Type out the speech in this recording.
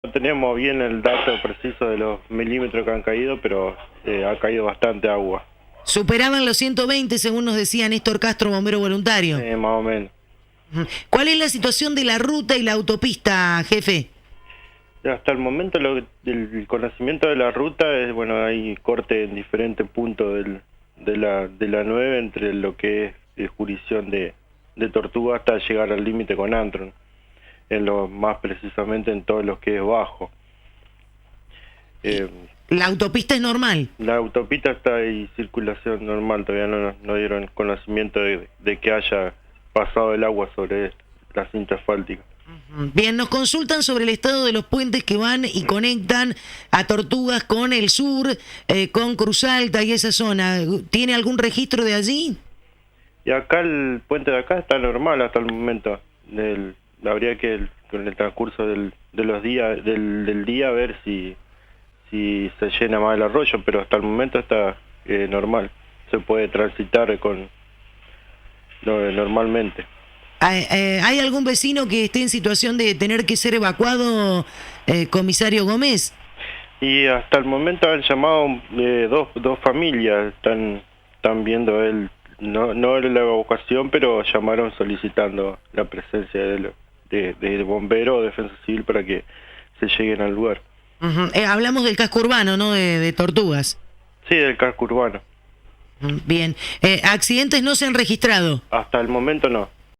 No tenemos bien el dato preciso de los milímetros que han caído, pero ha caído bastante agua. Superaban los 120, según nos decía Néstor Castro, bombero voluntario. Más o menos. ¿Cuál es la situación de la ruta y la autopista, jefe? Hasta el momento el conocimiento de la ruta es, bueno, hay corte en diferentes puntos de la 9 entre lo que es jurisdicción de Tortuga hasta llegar al límite con Antron, más precisamente en todo lo que es bajo. ¿La autopista es normal? La autopista está en circulación normal, todavía no dieron conocimiento de que haya pasado el agua sobre la cinta asfáltica. Bien, nos consultan sobre el estado de los puentes que van y conectan a Tortugas con el sur, con Cruz Alta y esa zona. ¿Tiene algún registro de allí? Y acá el puente de acá está normal hasta el momento. Habría que con el transcurso de los días del día ver si se llena más el arroyo, pero hasta el momento está normal. Se puede transitar normalmente. ¿Hay algún vecino que esté en situación de tener que ser evacuado, comisario Gómez? Y hasta el momento han llamado dos familias, están viendo no la evacuación, pero llamaron solicitando la presencia de bomberos o defensa civil para que se lleguen al lugar. Hablamos del casco urbano, ¿no? De Tortugas. Sí, del casco urbano. Bien. ¿Accidentes no se han registrado? Hasta el momento no.